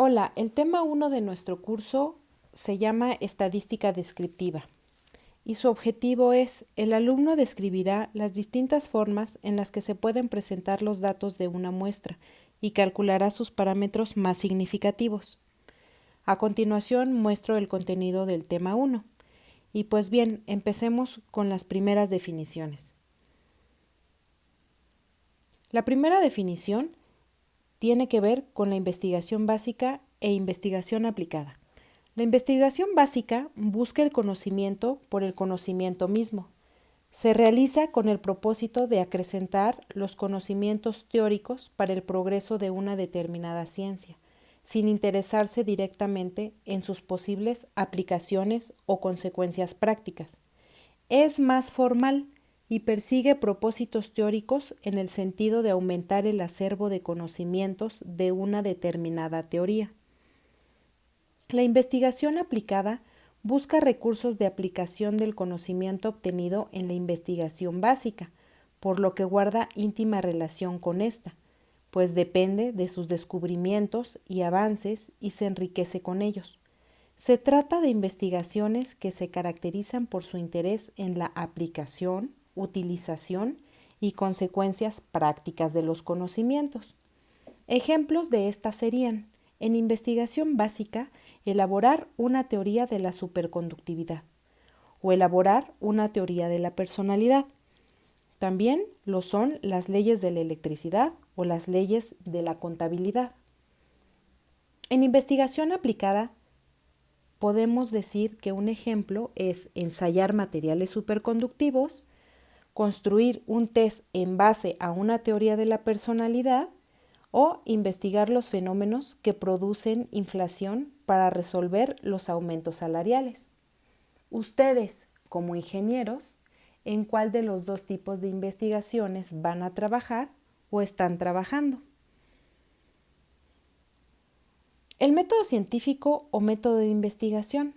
Hola, el tema 1 de nuestro curso se llama Estadística Descriptiva y su objetivo es: el alumno describirá las distintas formas en las que se pueden presentar los datos de una muestra y calculará sus parámetros más significativos. A continuación muestro el contenido del tema 1. Y pues bien, empecemos con las primeras definiciones. La primera definición tiene que ver con la investigación básica e investigación aplicada. La investigación básica busca el conocimiento por el conocimiento mismo. Se realiza con el propósito de acrecentar los conocimientos teóricos para el progreso de una determinada ciencia, sin interesarse directamente en sus posibles aplicaciones o consecuencias prácticas. Es más formal y persigue propósitos teóricos en el sentido de aumentar el acervo de conocimientos de una determinada teoría. La investigación aplicada busca recursos de aplicación del conocimiento obtenido en la investigación básica, por lo que guarda íntima relación con esta, pues depende de sus descubrimientos y avances y se enriquece con ellos. Se trata de investigaciones que se caracterizan por su interés en la aplicación, utilización y consecuencias prácticas de los conocimientos. Ejemplos de estas serían: en investigación básica, elaborar una teoría de la superconductividad o elaborar una teoría de la personalidad. También lo son las leyes de la electricidad o las leyes de la contabilidad. En investigación aplicada, podemos decir que un ejemplo es ensayar materiales superconductivos, construir un test en base a una teoría de la personalidad o investigar los fenómenos que producen inflación para resolver los aumentos salariales. Ustedes, como ingenieros, ¿en cuál de los dos tipos de investigaciones van a trabajar o están trabajando? El método científico o método de investigación.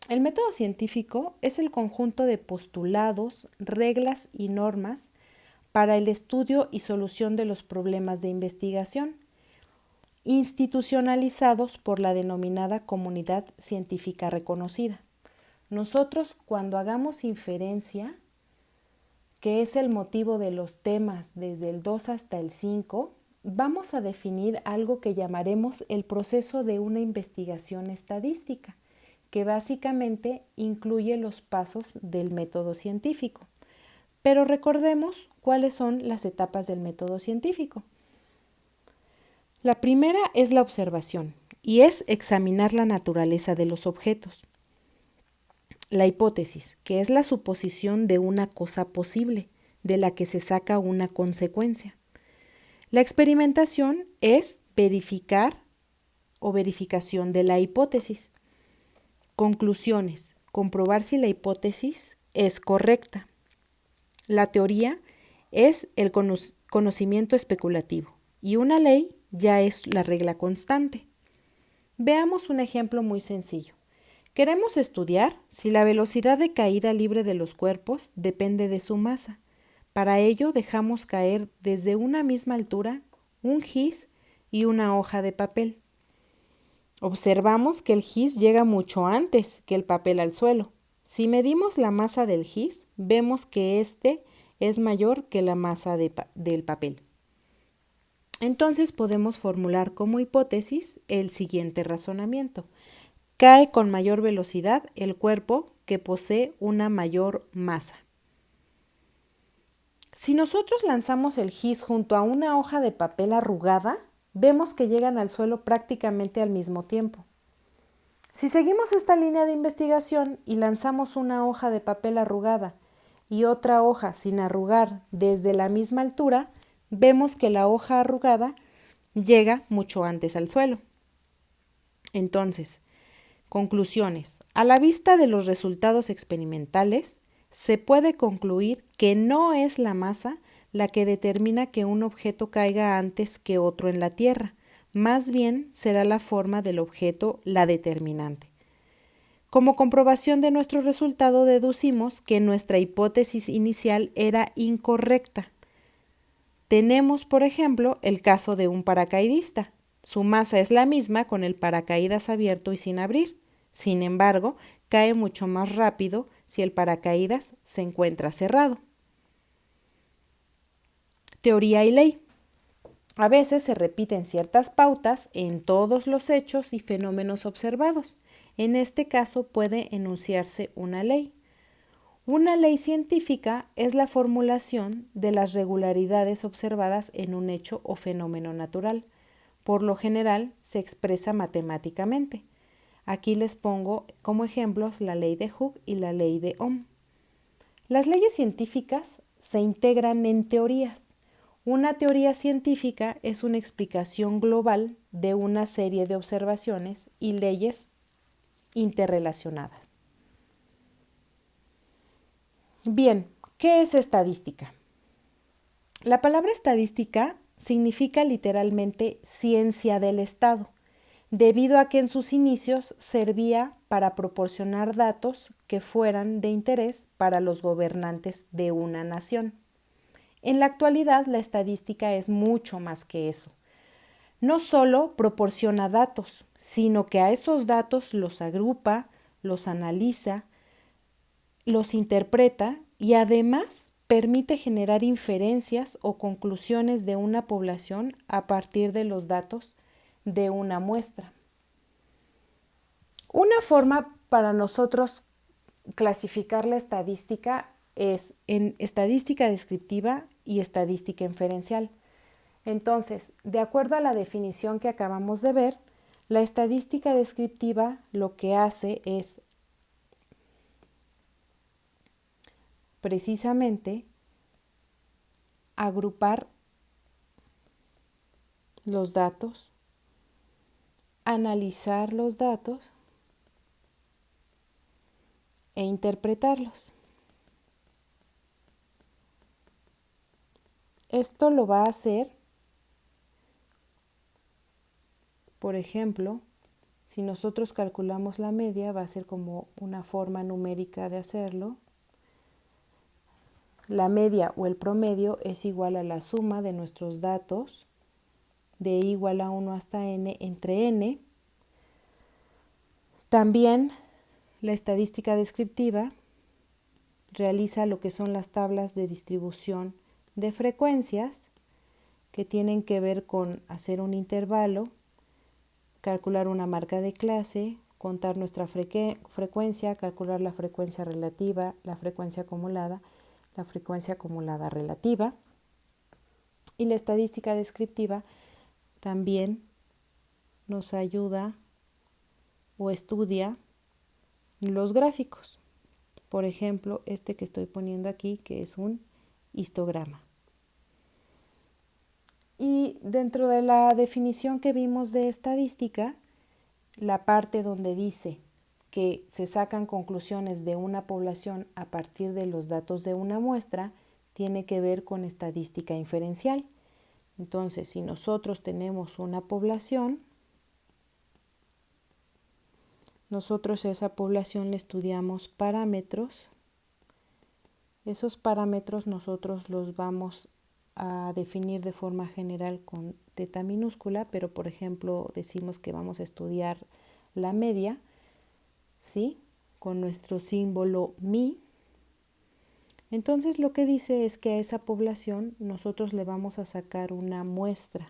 El método científico es el conjunto de postulados, reglas y normas para el estudio y solución de los problemas de investigación, institucionalizados por la denominada comunidad científica reconocida. Nosotros, cuando hagamos inferencia, que es el motivo de los temas desde el 2 hasta el 5, vamos a definir algo que llamaremos el proceso de una investigación estadística, que básicamente incluye los pasos del método científico. Pero recordemos cuáles son las etapas del método científico. La primera es la observación y es examinar la naturaleza de los objetos. La hipótesis, que es la suposición de una cosa posible, de la que se saca una consecuencia. La experimentación es verificar o verificación de la hipótesis. Conclusiones, comprobar si la hipótesis es correcta. La teoría es el conocimiento especulativo y una ley ya es la regla constante. Veamos un ejemplo muy sencillo. Queremos estudiar si la velocidad de caída libre de los cuerpos depende de su masa. Para ello dejamos caer desde una misma altura un gis y una hoja de papel. Observamos que el gis llega mucho antes que el papel al suelo. Si medimos la masa del gis, vemos que este es mayor que la masa del papel. Entonces podemos formular como hipótesis el siguiente razonamiento. Cae con mayor velocidad el cuerpo que posee una mayor masa. Si nosotros lanzamos el gis junto a una hoja de papel arrugada, vemos que llegan al suelo prácticamente al mismo tiempo. Si seguimos esta línea de investigación y lanzamos una hoja de papel arrugada y otra hoja sin arrugar desde la misma altura, vemos que la hoja arrugada llega mucho antes al suelo. Entonces, conclusiones. A la vista de los resultados experimentales, se puede concluir que no es la masa la que determina que un objeto caiga antes que otro en la Tierra, más bien será la forma del objeto la determinante. Como comprobación de nuestro resultado deducimos que nuestra hipótesis inicial era incorrecta. Tenemos, por ejemplo, el caso de un paracaidista. Su masa es la misma con el paracaídas abierto y sin abrir. Sin embargo, cae mucho más rápido si el paracaídas se encuentra cerrado. Teoría y ley. A veces se repiten ciertas pautas en todos los hechos y fenómenos observados. En este caso puede enunciarse una ley. Una ley científica es la formulación de las regularidades observadas en un hecho o fenómeno natural. Por lo general se expresa matemáticamente. Aquí les pongo como ejemplos la ley de Hooke y la ley de Ohm. Las leyes científicas se integran en teorías. Una teoría científica es una explicación global de una serie de observaciones y leyes interrelacionadas. Bien, ¿qué es estadística? La palabra estadística significa literalmente ciencia del Estado, debido a que en sus inicios servía para proporcionar datos que fueran de interés para los gobernantes de una nación. En la actualidad, la estadística es mucho más que eso. No solo proporciona datos, sino que a esos datos los agrupa, los analiza, los interpreta y además permite generar inferencias o conclusiones de una población a partir de los datos de una muestra. Una forma para nosotros clasificar la estadística es en estadística descriptiva y estadística inferencial. Entonces, de acuerdo a la definición que acabamos de ver, la estadística descriptiva lo que hace es precisamente agrupar los datos, analizar los datos e interpretarlos. Esto lo va a hacer, por ejemplo, si nosotros calculamos la media, va a ser como una forma numérica de hacerlo. La media o el promedio es igual a la suma de nuestros datos de igual a 1 hasta n entre n. También la estadística descriptiva realiza lo que son las tablas de distribución de frecuencias que tienen que ver con hacer un intervalo, calcular una marca de clase, contar nuestra frecuencia, calcular la frecuencia relativa, la frecuencia acumulada relativa. Y la estadística descriptiva también nos ayuda o estudia los gráficos. Por ejemplo, este que estoy poniendo aquí, que es un histograma. Y dentro de la definición que vimos de estadística, la parte donde dice que se sacan conclusiones de una población a partir de los datos de una muestra, tiene que ver con estadística inferencial. Entonces, si nosotros tenemos una población, nosotros a esa población le estudiamos parámetros. Esos parámetros nosotros los vamos a definir de forma general con teta minúscula, pero por ejemplo decimos que vamos a estudiar la media, ¿sí? Con nuestro símbolo mi. Entonces lo que dice es que a esa población nosotros le vamos a sacar una muestra.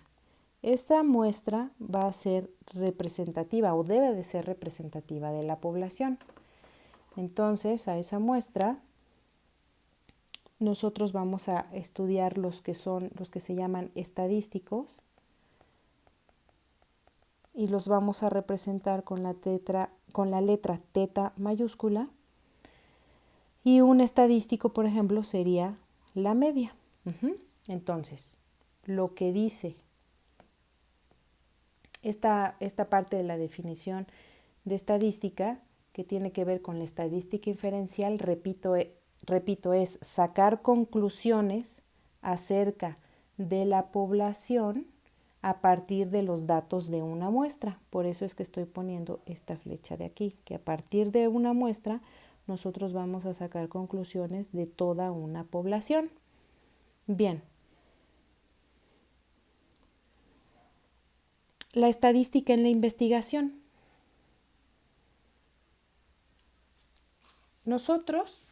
Esta muestra va a ser representativa o debe de ser representativa de la población. Entonces a esa muestra nosotros vamos a estudiar los que se llaman estadísticos y los vamos a representar con la letra teta mayúscula. Y un estadístico, por ejemplo, sería la media. Entonces, lo que dice esta parte de la definición de estadística, que tiene que ver con la estadística inferencial, repito, es sacar conclusiones acerca de la población a partir de los datos de una muestra. Por eso es que estoy poniendo esta flecha de aquí, que a partir de una muestra nosotros vamos a sacar conclusiones de toda una población. Bien. la estadística en la investigación. Nosotros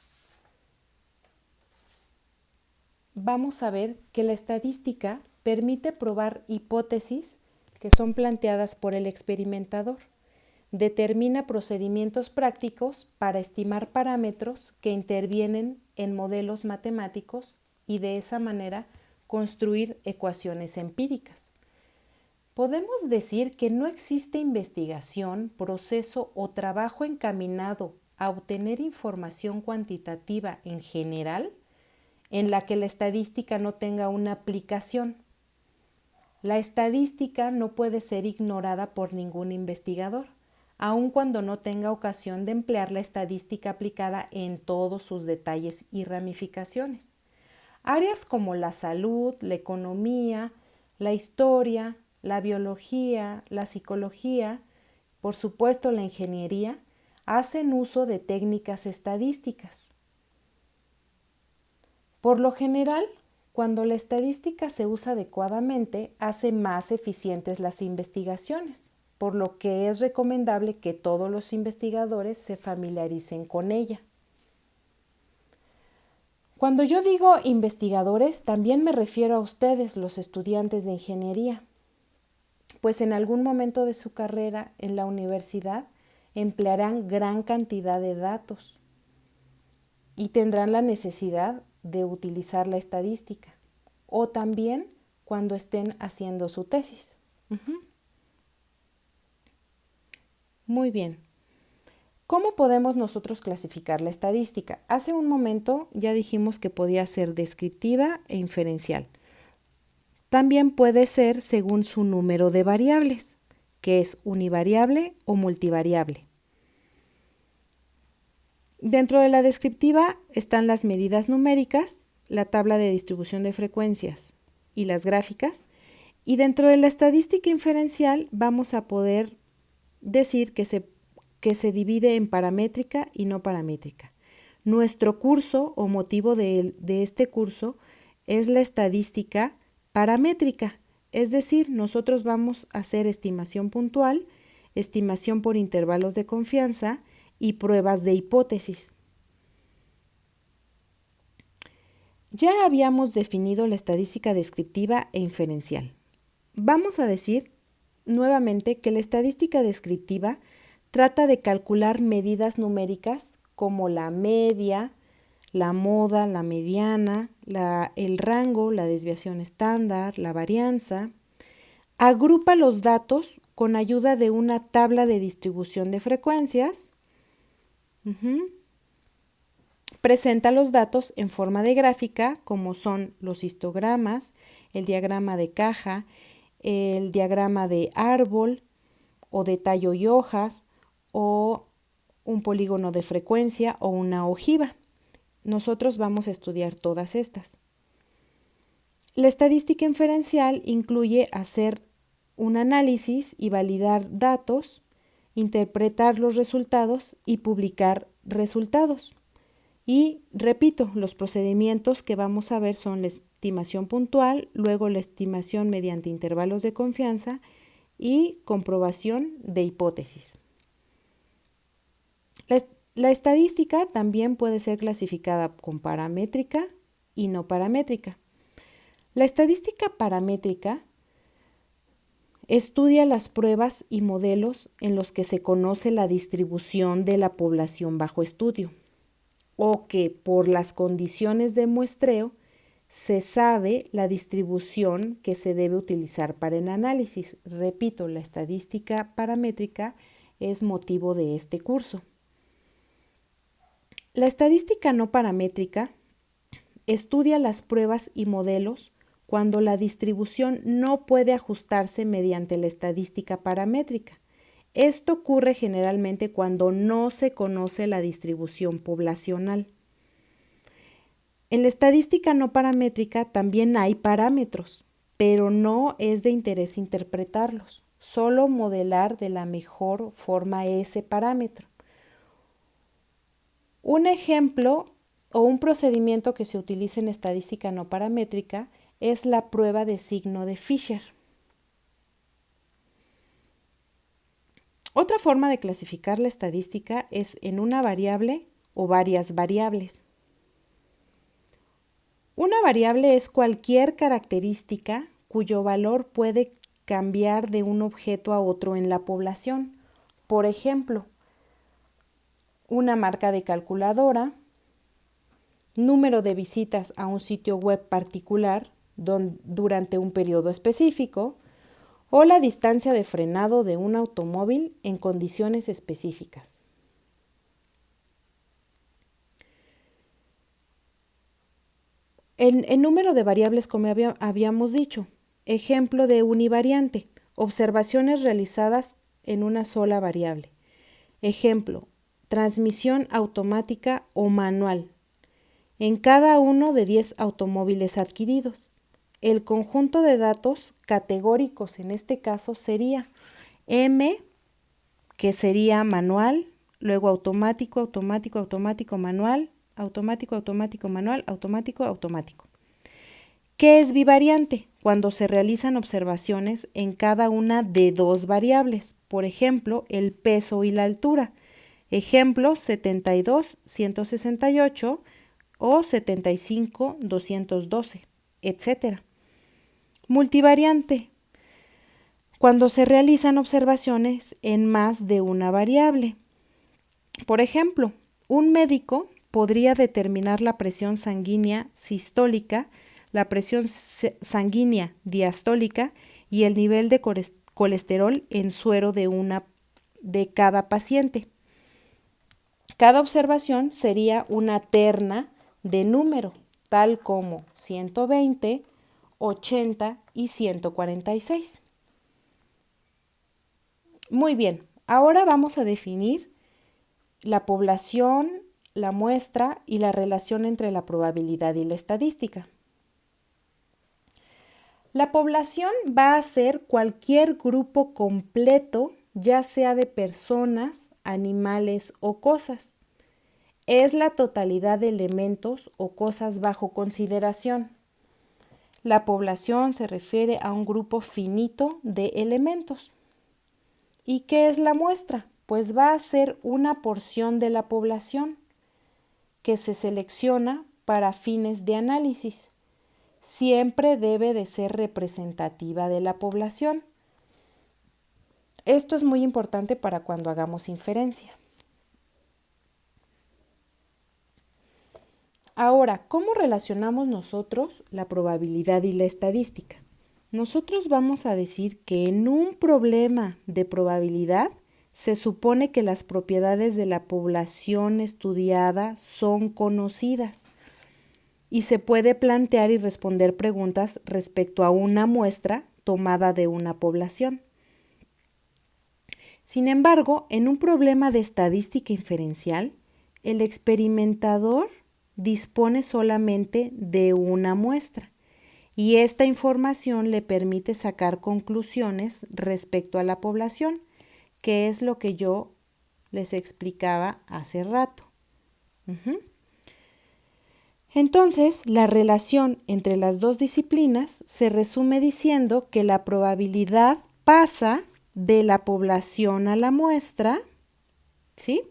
vamos a ver que la estadística permite probar hipótesis que son planteadas por el experimentador. Determina procedimientos prácticos para estimar parámetros que intervienen en modelos matemáticos y de esa manera construir ecuaciones empíricas. Podemos decir que no existe investigación, proceso o trabajo encaminado a obtener información cuantitativa en general en la que la estadística no tenga una aplicación. La estadística no puede ser ignorada por ningún investigador, aun cuando no tenga ocasión de emplear la estadística aplicada en todos sus detalles y ramificaciones. Áreas como la salud, la economía, la historia, la biología, la psicología, por supuesto la ingeniería, hacen uso de técnicas estadísticas. Por lo general, cuando la estadística se usa adecuadamente, hace más eficientes las investigaciones, por lo que es recomendable que todos los investigadores se familiaricen con ella. Cuando yo digo investigadores, también me refiero a ustedes, los estudiantes de ingeniería, pues en algún momento de su carrera en la universidad emplearán gran cantidad de datos y tendrán la necesidad de utilizar la estadística, o también cuando estén haciendo su tesis. Muy bien. ¿Cómo podemos nosotros clasificar la estadística? Hace un momento ya dijimos que podía ser descriptiva e inferencial. También puede ser según su número de variables, que es univariable o multivariable. Dentro de la descriptiva están las medidas numéricas, la tabla de distribución de frecuencias y las gráficas. Y dentro de la estadística inferencial vamos a poder decir que se divide en paramétrica y no paramétrica. Nuestro curso o motivo de este curso es la estadística paramétrica, es decir, nosotros vamos a hacer estimación puntual, estimación por intervalos de confianza y pruebas de hipótesis. Ya habíamos definido la estadística descriptiva e inferencial. Vamos a decir nuevamente que la estadística descriptiva trata de calcular medidas numéricas como la media, la moda, la mediana, el rango, la desviación estándar, la varianza. Agrupa los datos con ayuda de una tabla de distribución de frecuencias. Presenta los datos en forma de gráfica, como son los histogramas, el diagrama de caja, el diagrama de árbol o de tallo y hojas, o un polígono de frecuencia o una ojiva. Nosotros vamos a estudiar todas estas. La estadística inferencial incluye hacer un análisis y validar datos, interpretar los resultados y publicar resultados. Y repito, los procedimientos que vamos a ver son la estimación puntual, luego la estimación mediante intervalos de confianza y comprobación de hipótesis. La estadística también puede ser clasificada con paramétrica y no paramétrica. La estadística paramétrica estudia las pruebas y modelos en los que se conoce la distribución de la población bajo estudio, o que por las condiciones de muestreo se sabe la distribución que se debe utilizar para el análisis. Repito, la estadística paramétrica es motivo de este curso. La estadística no paramétrica estudia las pruebas y modelos cuando la distribución no puede ajustarse mediante la estadística paramétrica. Esto ocurre generalmente cuando no se conoce la distribución poblacional. En la estadística no paramétrica también hay parámetros, pero no es de interés interpretarlos, solo modelar de la mejor forma ese parámetro. Un ejemplo o un procedimiento que se utiliza en estadística no paramétrica es la prueba de signo de Fisher. Otra forma de clasificar la estadística es en una variable o varias variables. Una variable es cualquier característica cuyo valor puede cambiar de un objeto a otro en la población. Por ejemplo, una marca de calculadora, número de visitas a un sitio web particular durante un periodo específico, o la distancia de frenado de un automóvil en condiciones específicas. El número de variables, como habíamos dicho, ejemplo de univariante, observaciones realizadas en una sola variable. Ejemplo, transmisión automática o manual, en cada uno de 10 automóviles adquiridos. El conjunto de datos categóricos en este caso sería M, que sería manual, luego automático, automático, automático, manual, automático, automático, manual, automático, automático. ¿Qué es bivariante? Cuando se realizan observaciones en cada una de dos variables, por ejemplo, el peso y la altura. Ejemplo, 72, 168 o 75, 212, etc. Multivariante, cuando se realizan observaciones en más de una variable. Por ejemplo, un médico podría determinar la presión sanguínea sistólica, la presión sanguínea diastólica y el nivel de colesterol en suero de cada paciente. Cada observación sería una terna de número, tal como 120, 80 y 146. Muy bien, ahora vamos a definir la población, la muestra y la relación entre la probabilidad y la estadística. La población va a ser cualquier grupo completo, ya sea de personas, animales o cosas. Es la totalidad de elementos o cosas bajo consideración. La población se refiere a un grupo finito de elementos. ¿Y qué es la muestra? Pues va a ser una porción de la población que se selecciona para fines de análisis. Siempre debe de ser representativa de la población. Esto es muy importante para cuando hagamos inferencia. Ahora, ¿cómo relacionamos nosotros la probabilidad y la estadística? Nosotros vamos a decir que en un problema de probabilidad se supone que las propiedades de la población estudiada son conocidas y se puede plantear y responder preguntas respecto a una muestra tomada de una población. Sin embargo, en un problema de estadística inferencial, el experimentador dispone solamente de una muestra y esta información le permite sacar conclusiones respecto a la población, que es lo que yo les explicaba hace rato. Entonces, la relación entre las dos disciplinas se resume diciendo que la probabilidad pasa de la población a la muestra, ¿sí?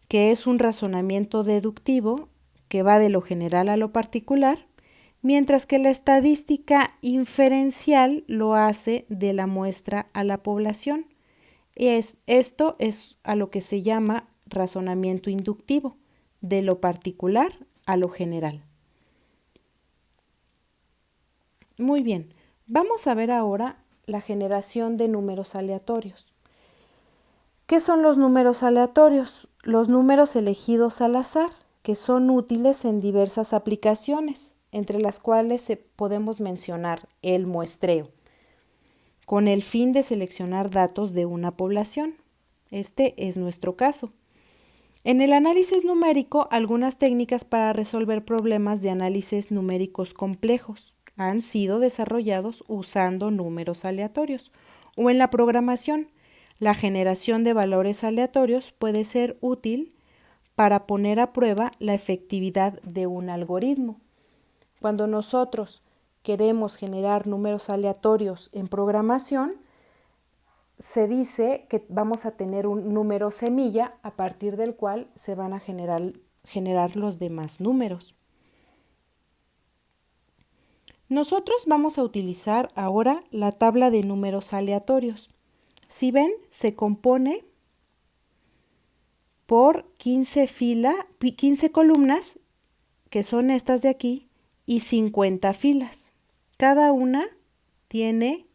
Que es un razonamiento deductivo que va de lo general a lo particular, mientras que la estadística inferencial lo hace de la muestra a la población. Esto es a lo que se llama razonamiento inductivo, de lo particular a lo general. Muy bien, vamos a ver ahora la generación de números aleatorios. ¿Qué son los números aleatorios? Los números elegidos al azar, que son útiles en diversas aplicaciones, entre las cuales podemos mencionar el muestreo, con el fin de seleccionar datos de una población. Este es nuestro caso. En el análisis numérico, algunas técnicas para resolver problemas de análisis numéricos complejos han sido desarrollados usando números aleatorios. O en la programación, la generación de valores aleatorios puede ser útil para poner a prueba la efectividad de un algoritmo. Cuando nosotros queremos generar números aleatorios en programación, se dice que vamos a tener un número semilla a partir del cual se van a generar los demás números. Nosotros vamos a utilizar ahora la tabla de números aleatorios. Si ven, se compone por 15 columnas, que son estas de aquí, y 50 filas. Cada una tiene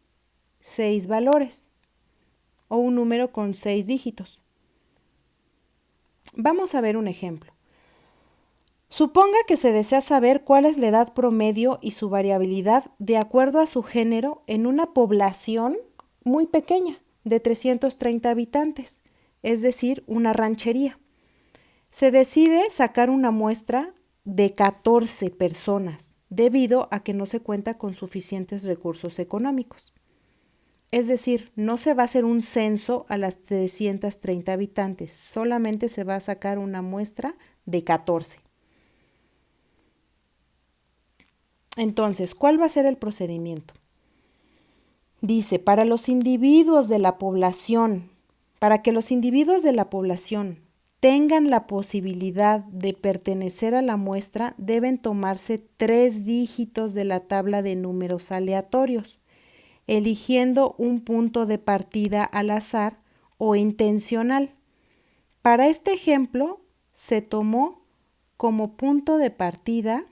6 valores o un número con 6 dígitos. Vamos a ver un ejemplo. Suponga que se desea saber cuál es la edad promedio y su variabilidad de acuerdo a su género en una población muy pequeña, de 330 habitantes, es decir, una ranchería. Se decide sacar una muestra de 14 personas, debido a que no se cuenta con suficientes recursos económicos. Es decir, no se va a hacer un censo a las 330 habitantes, solamente se va a sacar una muestra de 14. Entonces, ¿cuál va a ser el procedimiento? Dice, para que los individuos de la población tengan la posibilidad de pertenecer a la muestra, deben tomarse 3 dígitos de la tabla de números aleatorios, eligiendo un punto de partida al azar o intencional. Para este ejemplo, se tomó como punto de partida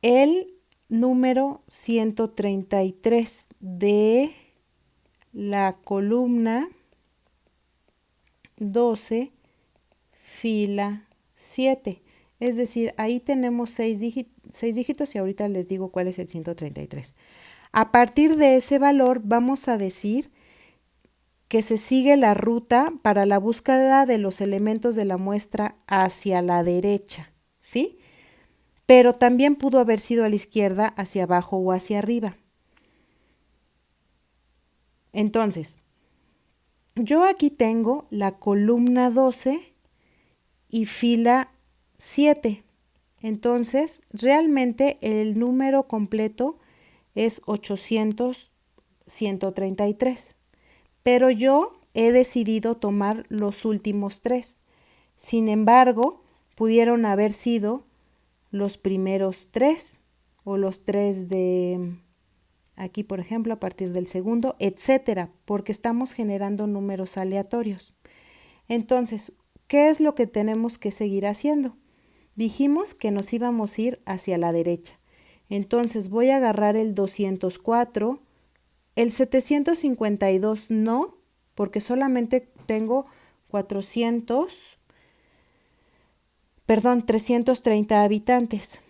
el número 133 de la columna 12, fila 7. Es decir, ahí tenemos 6 dígitos y ahorita les digo cuál es el 133. A partir de ese valor vamos a decir que se sigue la ruta para la búsqueda de los elementos de la muestra hacia la derecha, ¿sí? Pero también pudo haber sido a la izquierda, hacia abajo o hacia arriba. Entonces, yo aquí tengo la columna 12 y fila 7. Entonces, realmente el número completo es 800-133. Pero yo he decidido tomar los últimos 3. Sin embargo, pudieron haber sido los primeros 3 o los 3 de aquí, por ejemplo, a partir del segundo, etcétera, porque estamos generando números aleatorios. Entonces, ¿qué es lo que tenemos que seguir haciendo? Dijimos que nos íbamos a ir hacia la derecha. Entonces voy a agarrar el 204, el 752 no, porque solamente tengo 330 habitantes.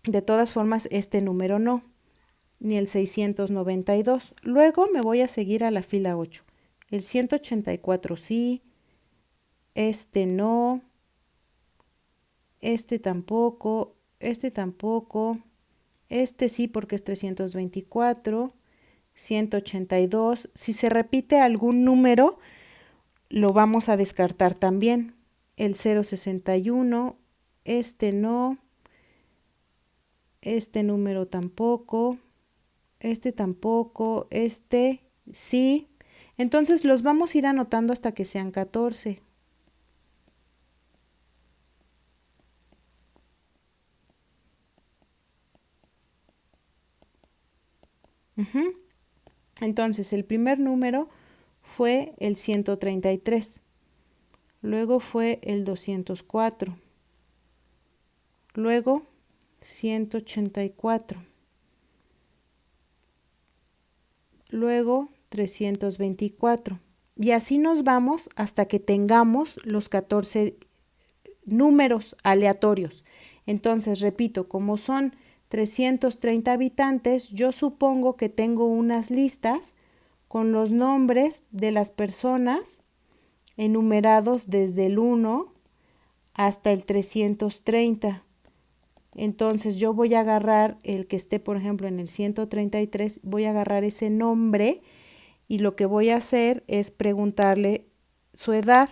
De todas formas, este número no, ni el 692. Luego me voy a seguir a la fila 8. El 184 sí, este no, este tampoco, este sí porque es 324, 182. Si se repite algún número, lo vamos a descartar también. El 061, este no, este número tampoco, este tampoco, este sí. Entonces los vamos a ir anotando hasta que sean 14. Entonces el primer número fue el 133, luego fue el 204, luego 184, luego 324 y así nos vamos hasta que tengamos los 14 números aleatorios. Entonces, repito, como son 330 habitantes, yo supongo que tengo unas listas con los nombres de las personas enumerados desde el 1 hasta el 330. Entonces yo voy a agarrar el que esté, por ejemplo, en el 133, voy a agarrar ese nombre y lo que voy a hacer es preguntarle su edad.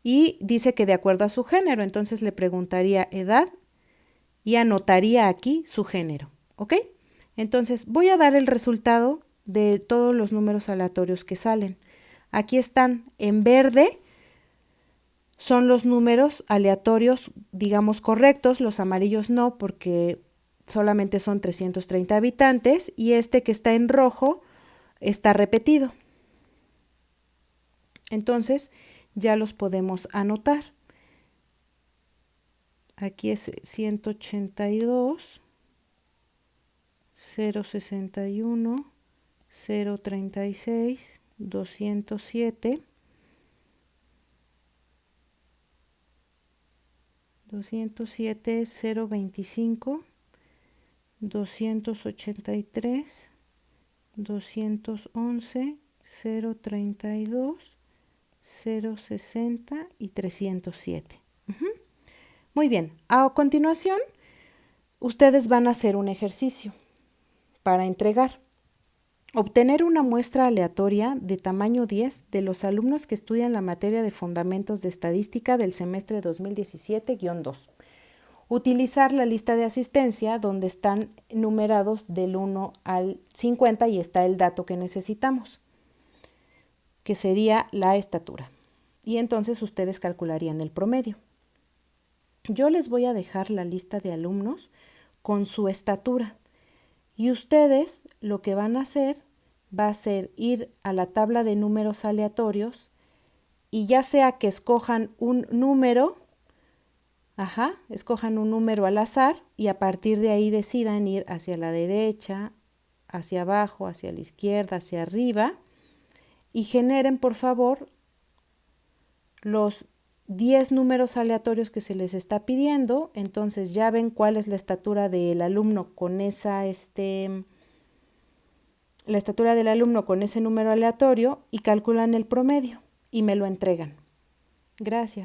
Y dice que de acuerdo a su género, entonces le preguntaría edad y anotaría aquí su género, ¿ok? Entonces voy a dar el resultado de todos los números aleatorios que salen. Aquí están en verde, son los números aleatorios, digamos, correctos, los amarillos no, porque solamente son 330 habitantes, y este que está en rojo está repetido. Entonces ya los podemos anotar. Aquí es 182, 061, 036, 207, 025, 283, 211, 032, 060 y 307. Muy bien, a continuación ustedes van a hacer un ejercicio para entregar. Obtener una muestra aleatoria de tamaño 10 de los alumnos que estudian la materia de Fundamentos de Estadística del semestre 2017-2. Utilizar la lista de asistencia donde están numerados del 1 al 50 y está el dato que necesitamos, que sería la estatura. Y entonces ustedes calcularían el promedio. Yo les voy a dejar la lista de alumnos con su estatura y ustedes lo que van a hacer va a ser ir a la tabla de números aleatorios y ya sea que escojan un número, escojan un número al azar y a partir de ahí decidan ir hacia la derecha, hacia abajo, hacia la izquierda, hacia arriba y generen por favor los 10 números aleatorios que se les está pidiendo. Entonces ya ven cuál es la estatura del alumno con esa la estatura del alumno con ese número aleatorio y calculan el promedio y me lo entregan. Gracias.